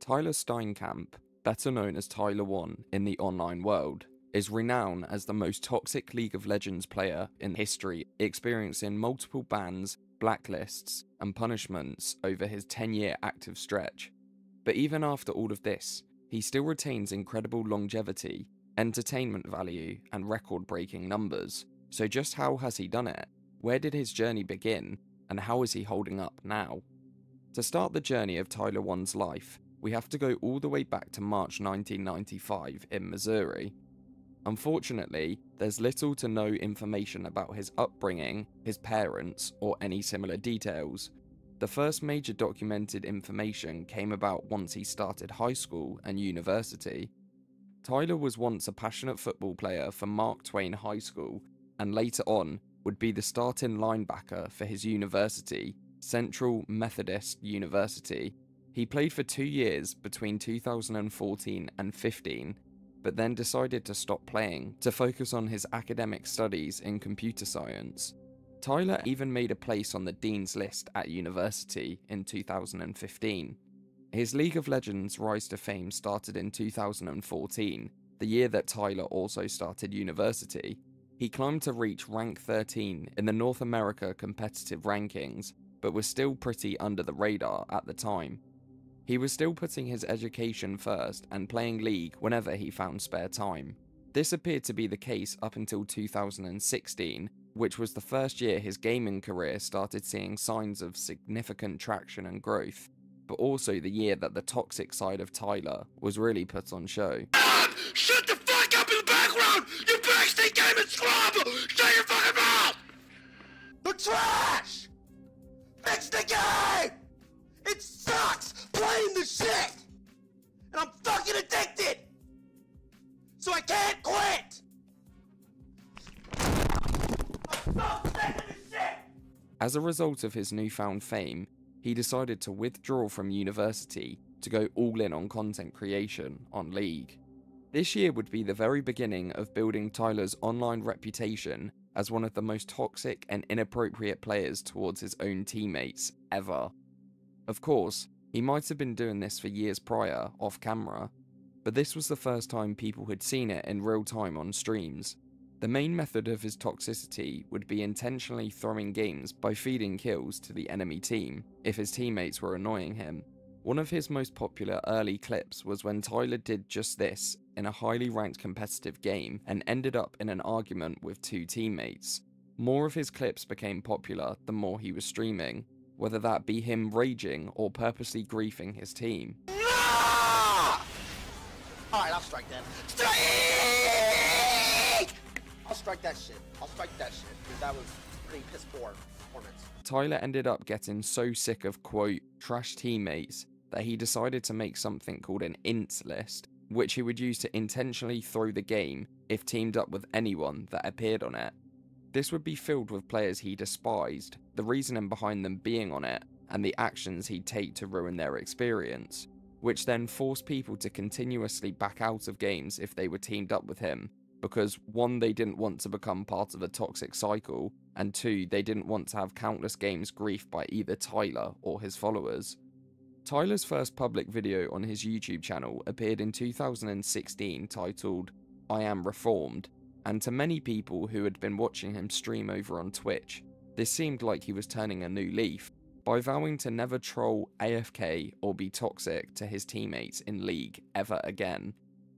Tyler Steinkamp, better known as Tyler1 in the online world, is renowned as the most toxic League of Legends player in history, experiencing multiple bans, blacklists, and punishments over his 10-year active stretch. But even after all of this, he still retains incredible longevity, entertainment value, and record-breaking numbers. So just how has he done it? Where did his journey begin? And how is he holding up now? To start the journey of Tyler1's life, we have to go all the way back to March 1995 in Missouri. Unfortunately, there's little to no information about his upbringing, his parents, or any similar details. The first major documented information came about once he started high school and university. Tyler was once a passionate football player for Mark Twain High School, and later on would be the starting linebacker for his university, Central Methodist University. He played for 2 years between 2014 and 15, but then decided to stop playing to focus on his academic studies in computer science. Tyler even made a place on the Dean's List at university in 2015. His League of Legends rise to fame started in 2014, the year that Tyler also started university. He climbed to reach rank 13 in the North America competitive rankings, but was still pretty under the radar at the time. He was still putting his education first and playing League whenever he found spare time. This appeared to be the case up until 2016, which was the first year his gaming career started seeing signs of significant traction and growth, but also the year that the toxic side of Tyler was really put on show. Shut the fuck up in the background! You backstage game and scrub! Shut your fucking mouth! The trash! Fix the game! It sucks playing the shit! And I'm fucking addicted! So I can't quit! I'm so sick of this shit! As a result of his newfound fame, he decided to withdraw from university to go all in on content creation on League. This year would be the very beginning of building Tyler's online reputation as one of the most toxic and inappropriate players towards his own teammates ever. Of course, he might have been doing this for years prior, off camera, but this was the first time people had seen it in real time on streams. The main method of his toxicity would be intentionally throwing games by feeding kills to the enemy team if his teammates were annoying him. One of his most popular early clips was when Tyler did just this in a highly ranked competitive game and ended up in an argument with 2 teammates. More of his clips became popular the more he was streaming, whether that be him raging or purposely griefing his team. No! Alright, I'll strike that. Strike! I'll strike that shit. I'll strike that shit, because that was pretty piss poor performance. Tyler ended up getting so sick of, quote, trash teammates that he decided to make something called an int list, which he would use to intentionally throw the game if teamed up with anyone that appeared on it. This would be filled with players he despised, the reasoning behind them being on it, and the actions he'd take to ruin their experience, which then forced people to continuously back out of games if they were teamed up with him, because 1, they didn't want to become part of a toxic cycle, and 2, they didn't want to have countless games griefed by either Tyler or his followers. Tyler's first public video on his YouTube channel appeared in 2016 titled, "I Am Reformed," and to many people who had been watching him stream over on Twitch, this seemed like he was turning a new leaf, by vowing to never troll, AFK, or be toxic to his teammates in League ever again.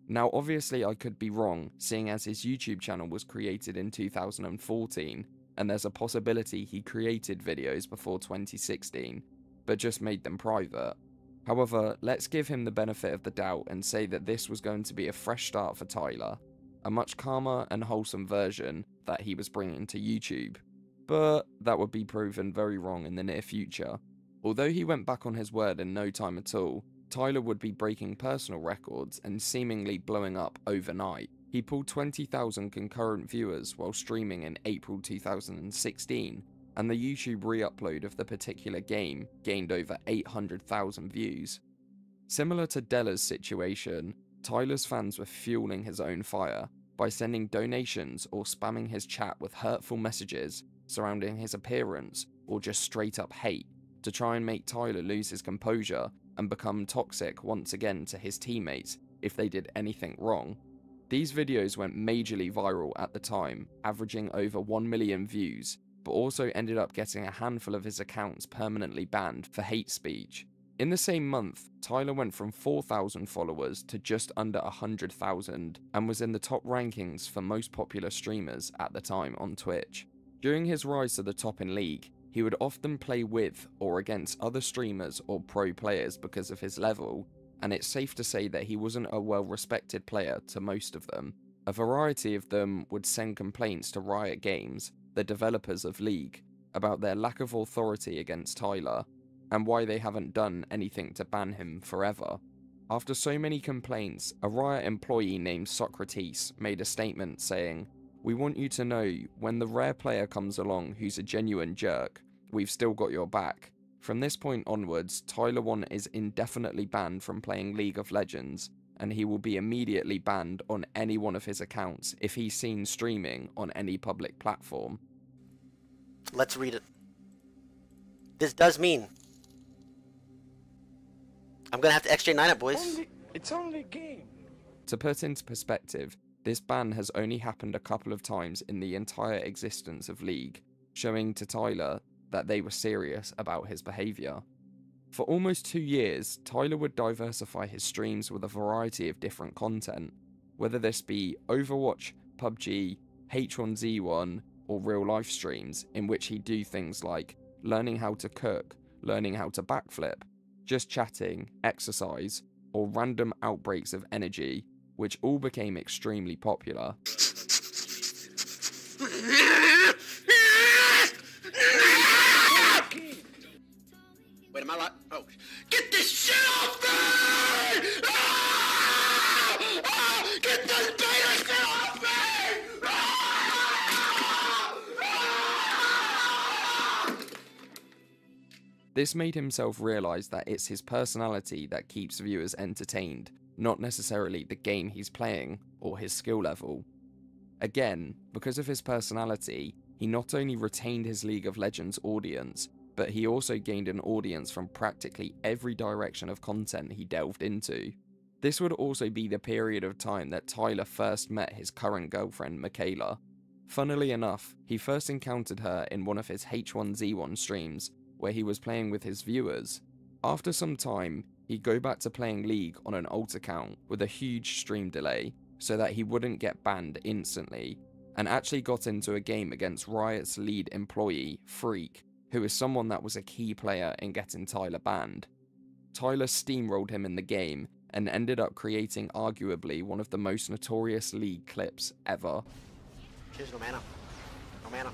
Now obviously I could be wrong, seeing as his YouTube channel was created in 2014, and there's a possibility he created videos before 2016, but just made them private. However, let's give him the benefit of the doubt and say that this was going to be a fresh start for Tyler, a much calmer and wholesome version that he was bringing to YouTube. But that would be proven very wrong in the near future. Although he went back on his word in no time at all, Tyler would be breaking personal records and seemingly blowing up overnight. He pulled 20,000 concurrent viewers while streaming in April 2016, and the YouTube re-upload of the particular game gained over 800,000 views. Similar to Della's situation, Tyler's fans were fueling his own fire by sending donations or spamming his chat with hurtful messages surrounding his appearance or just straight up hate to try and make Tyler lose his composure and become toxic once again to his teammates if they did anything wrong. These videos went majorly viral at the time, averaging over 1 million views, but also ended up getting a handful of his accounts permanently banned for hate speech. In the same month, Tyler went from 4,000 followers to just under 100,000 and was in the top rankings for most popular streamers at the time on Twitch. During his rise to the top in League, he would often play with or against other streamers or pro players because of his level, and it's safe to say that he wasn't a well-respected player to most of them. A variety of them would send complaints to Riot Games, the developers of League, about their lack of authority against Tyler, and why they haven't done anything to ban him forever. After so many complaints, a Riot employee named Socrates made a statement saying, "We want you to know, when the rare player comes along who's a genuine jerk, we've still got your back." From this point onwards, Tyler1 is indefinitely banned from playing League of Legends, and he will be immediately banned on any one of his accounts if he's seen streaming on any public platform. Let's read it. This does mean I'm gonna have to XJ9 it, boys. It's only a game. To put into perspective, this ban has only happened a couple of times in the entire existence of League, showing to Tyler that they were serious about his behaviour. For almost 2 years, Tyler would diversify his streams with a variety of different content, whether this be Overwatch, PUBG, H1Z1, or real life streams in which he'd do things like learning how to cook, learning how to backflip, just chatting, exercise, or random outbreaks of energy, which all became extremely popular. Wait, am I right? Oh. Get this shit off me! Ah! Ah! Get this beta shit off me! Ah! Ah! This made himself realise that it's his personality that keeps viewers entertained, not necessarily the game he's playing or his skill level. Again, because of his personality, he not only retained his League of Legends audience, but he also gained an audience from practically every direction of content he delved into. This would also be the period of time that Tyler first met his current girlfriend, Michaela. Funnily enough, he first encountered her in one of his H1Z1 streams, where he was playing with his viewers. After some time, he'd go back to playing League on an alt account with a huge stream delay, so that he wouldn't get banned instantly, and actually got into a game against Riot's lead employee, Freak, who is someone that was a key player in getting Tyler banned. Tyler steamrolled him in the game, and ended up creating arguably one of the most notorious League clips ever. There's no mana. No mana.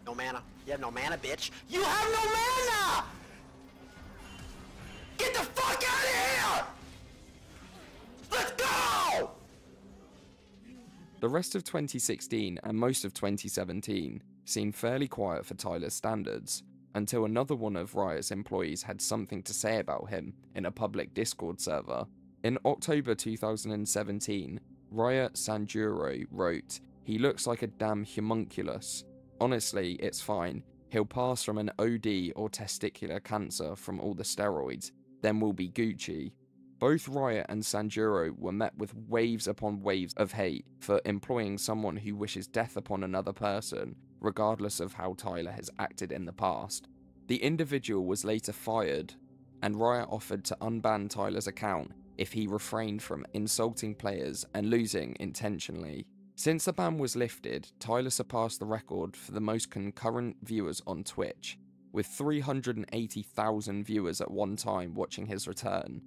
No mana. You have no mana, bitch. You have no mana! Get the fuck out of here! Let's go! The rest of 2016 and most of 2017 seemed fairly quiet for Tyler's standards, until another one of Riot's employees had something to say about him in a public Discord server. In October 2017, Riot Sanjuro wrote, "He looks like a damn homunculus. Honestly, it's fine. He'll pass from an OD or testicular cancer from all the steroids, then we'll be Gucci." Both Riot and Sanjuro were met with waves upon waves of hate for employing someone who wishes death upon another person, regardless of how Tyler has acted in the past. The individual was later fired, and Riot offered to unban Tyler's account if he refrained from insulting players and losing intentionally. Since the ban was lifted, Tyler surpassed the record for the most concurrent viewers on Twitch, with 380,000 viewers at one time watching his return.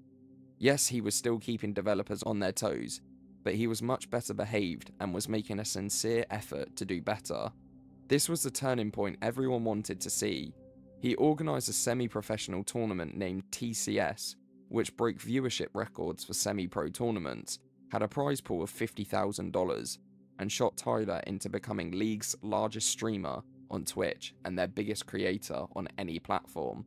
Yes, he was still keeping developers on their toes, but he was much better behaved and was making a sincere effort to do better. This was the turning point everyone wanted to see. He organised a semi-professional tournament named TCS, which broke viewership records for semi-pro tournaments, had a prize pool of $50,000, and shot Tyler into becoming League's largest streamer on Twitch and their biggest creator on any platform.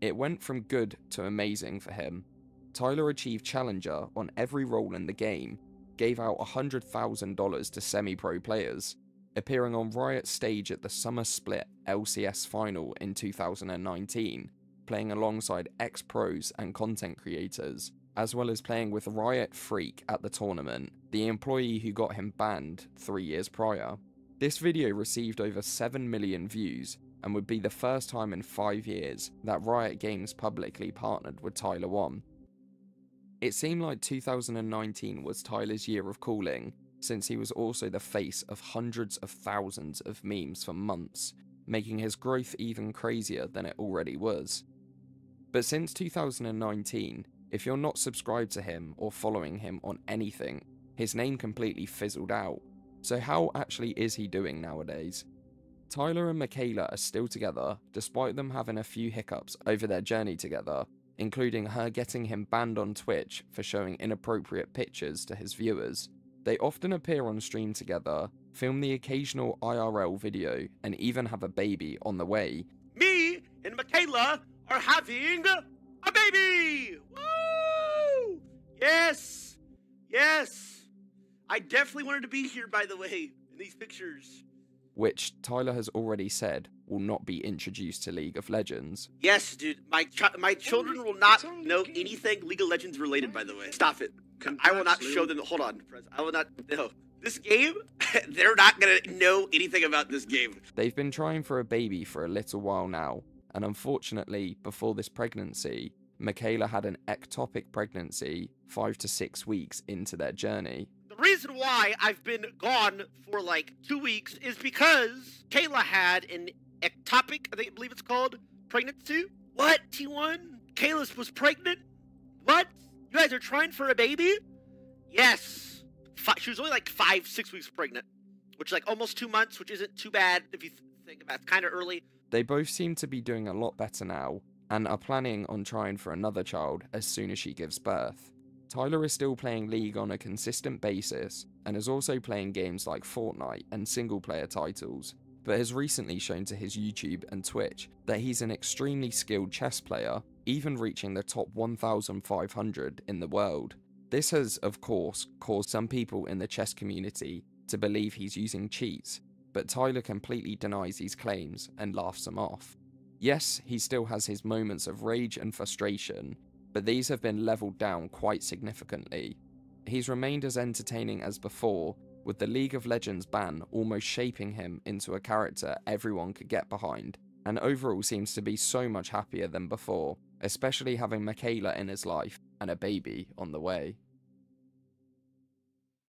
It went from good to amazing for him. Tyler achieved Challenger on every role in the game, gave out $100,000 to semi-pro players, appearing on Riot's stage at the Summer Split LCS final in 2019, playing alongside ex-pros and content creators, as well as playing with Riot Freak at the tournament, the employee who got him banned 3 years prior. This video received over 7 million views and would be the first time in 5 years that Riot Games publicly partnered with Tyler1. It seemed like 2019 was Tyler's year of calling, since he was also the face of hundreds of thousands of memes for months, making his growth even crazier than it already was. But since 2019, if you're not subscribed to him or following him on anything, his name completely fizzled out. So how actually is he doing nowadays? Tyler and Michaela are still together, despite them having a few hiccups over their journey together, including her getting him banned on Twitch for showing inappropriate pictures to his viewers. They often appear on stream together, film the occasional IRL video, and even have a baby on the way. Me and Michaela are having a baby! Woo! Yes! Yes! I definitely wanted to be here, by the way, in these pictures. Which Tyler has already said will not be introduced to League of Legends. Yes, dude. My children will not know anything League of Legends related, by the way. Stop it. I will not show them. Hold on, friends. I will not. No. This game, they're not going to know anything about this game. They've been trying for a baby for a little while now, and unfortunately, before this pregnancy, Michaela had an ectopic pregnancy 5 to 6 weeks into their journey. The reason why I've been gone for like 2 weeks is because Kayla had an ectopic, I believe it's called, pregnancy. What, T1? Kayla was pregnant? What? You guys are trying for a baby? Yes. She was only like 5, 6 weeks pregnant, which is like almost 2 months, which isn't too bad if you think about it. It's kind of early. They both seem to be doing a lot better now, and are planning on trying for another child as soon as she gives birth. Tyler is still playing League on a consistent basis, and is also playing games like Fortnite and single-player titles, but has recently shown to his YouTube and Twitch that he's an extremely skilled chess player, even reaching the top 1,500 in the world. This has, of course, caused some people in the chess community to believe he's using cheats, but Tyler completely denies these claims and laughs them off. Yes, he still has his moments of rage and frustration, but these have been leveled down quite significantly. He's remained as entertaining as before, with the League of Legends ban almost shaping him into a character everyone could get behind, and overall seems to be so much happier than before, especially having Michaela in his life and a baby on the way.